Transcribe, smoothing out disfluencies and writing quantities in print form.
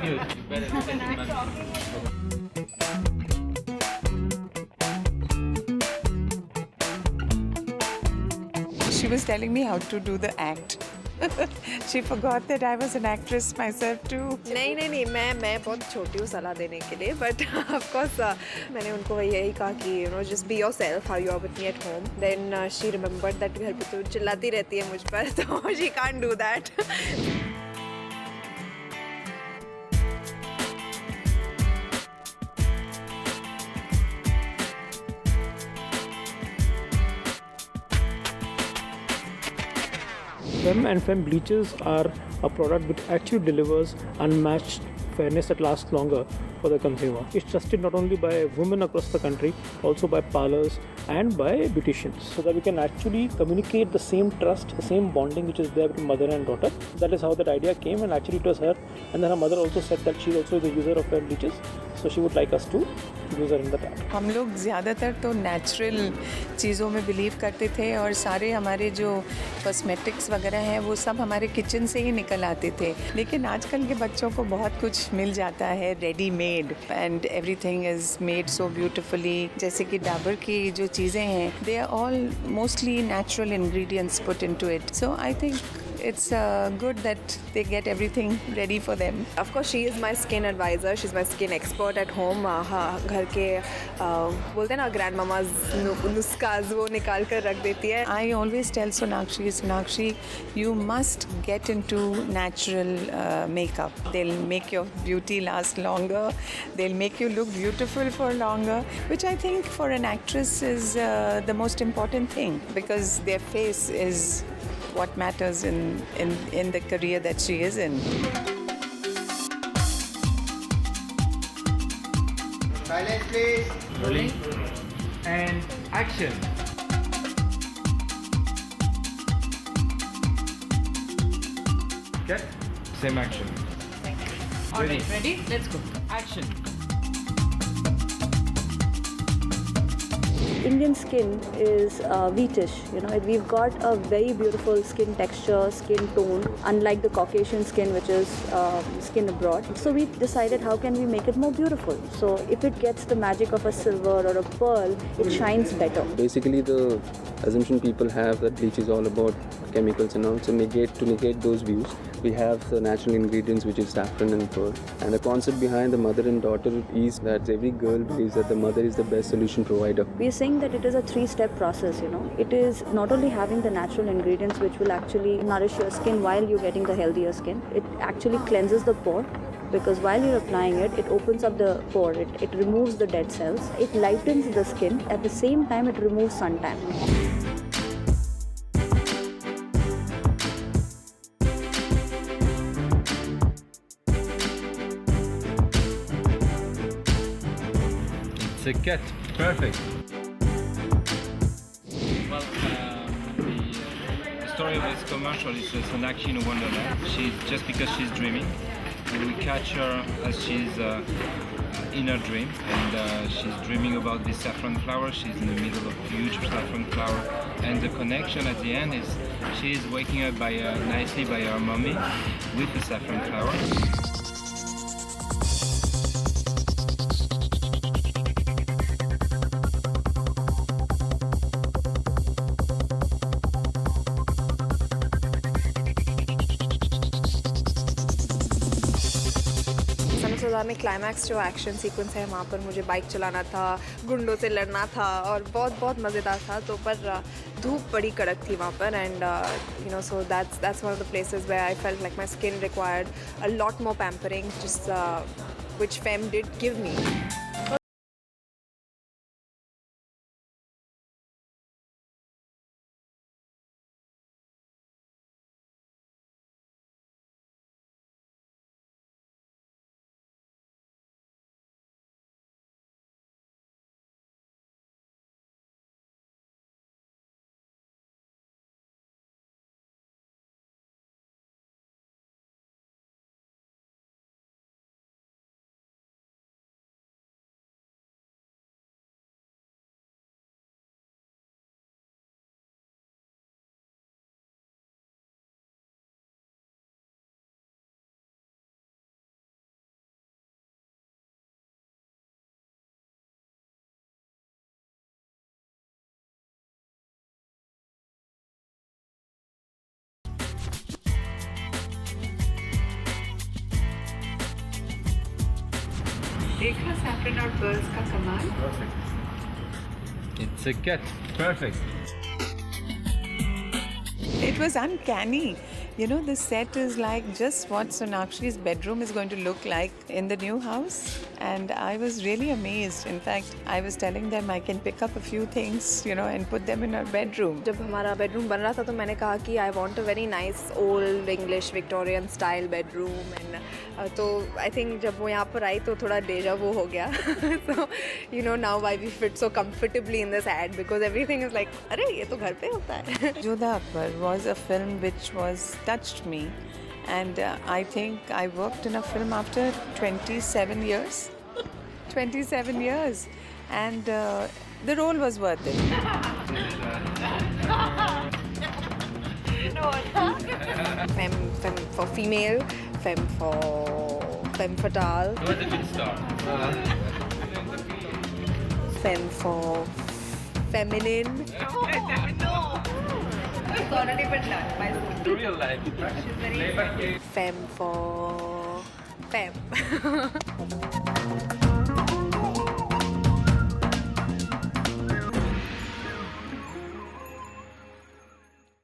You better look at She was telling me how to do the act. She forgot that I was an actress myself too. नहीं नहीं नहीं मैं बहुत छोटी हूँ सलाह देने के लिए बट ऑफ कोर्स मैंने उनको यही कहा कि you know just be yourself how you are with me at home then she remembered that घर पे तो चिल्लाती रहती है मुझ पर तो she can't do that Fem and Fem bleaches are a product which actually delivers unmatched fairness that lasts longer for the consumer. It's trusted not only by women across the country, also by parlors and by beauticians, so that we can actually communicate the same trust, the same bonding which is there between mother and daughter. That is how that idea came, and actually it was her. And then her mother also said that she also is a user of Fem bleaches, so she would like us to use her in the tap. हम लोग ज़्यादातर तो natural चीज़ों में believe करते थे और सारे हमारे जो कॉस्मेटिक्स वगैरह हैं वो सब हमारे किचन से ही निकल आते थे, लेकिन आजकल के बच्चों को बहुत कुछ मिल जाता है readymade and everything is made so beautifully. जैसे कि डाबर की जो चीज़ें हैं they are all mostly natural ingredients put into it, so I think it's good that they get everything ready for them. Of course, she is my skin advisor. She's my skin expert at home. हाँ घर के बोलते हैं ना grand mama's नुस्खाज वो निकाल कर रख देती है. I always tell Sonakshi, you must get into natural makeup. They'll make your beauty last longer. They'll make you look beautiful for longer, which I think for an actress is the most important thing, because their face is what matters in the career that she is in. Silence, please. Rolling. And action. Okay. Same action. Ready? Let's go. Action. Indian skin is wheatish, you know, we've got a very beautiful skin texture, skin tone, unlike the Caucasian skin which is skin abroad. So we decided how can we make it more beautiful. So if it gets the magic of a silver or a pearl, it shines better. Basically the assumption people have that bleach is all about chemicals and all, so to negate those views, we have the natural ingredients which is saffron and pearl. And the concept behind the mother and daughter is that every girl believes that the mother is the best solution provider. We are saying that it is a 3-step process, you know. It is not only having the natural ingredients which will actually nourish your skin while you're getting the healthier skin, it actually cleanses the pore, because while you're applying it, it opens up the pore, it removes the dead cells, it lightens the skin, at the same time it removes suntan. It's a cut. Perfect. Well, the story of this commercial is Sonakshi in a wonderland. She's just because she's dreaming. We catch her as she's in her dream, and she's dreaming about this saffron flower. She's in the middle of a huge saffron flower, and the connection at the end is she is waking up nicely by her mommy with the saffron flower. में climax जो action sequence है वहाँ पर मुझे bike चलाना था, गुंडों से लड़ना था और बहुत मज़ेदार था. तो पर धूप बड़ी कड़क थी वहाँ पर, and you know so that's one of the places where I felt like my skin required a lot more pampering, जिस which Fem did give me. देखा सैफरन और पर्ल्स का कमाल. It's a cut. Perfect. It was uncanny. You know, the set is like just what Sonakshi's bedroom is going to look like in the new house. And I was really amazed. In fact, I was telling them I can pick up a few things, you know, and put them in our bedroom. जब हमारा bedroom बन रहा था तो मैंने कहा कि I want a very nice old English Victorian style bedroom and तो आई थिंक जब वो यहाँ पर आई तो थोड़ा डेजा वो हो गया. So you know now why we fit so comfortably in this ad because everything is like अरे ये तो घर पे होता है. Jodha Akbar was a film which was touched me, and I think I worked in a film after 27 years. 27 years, and the role was worth it. Femme for female, femme fatale, You are the big star. femme for feminine. It's already been done by Zoe. Real life. Femme for femme.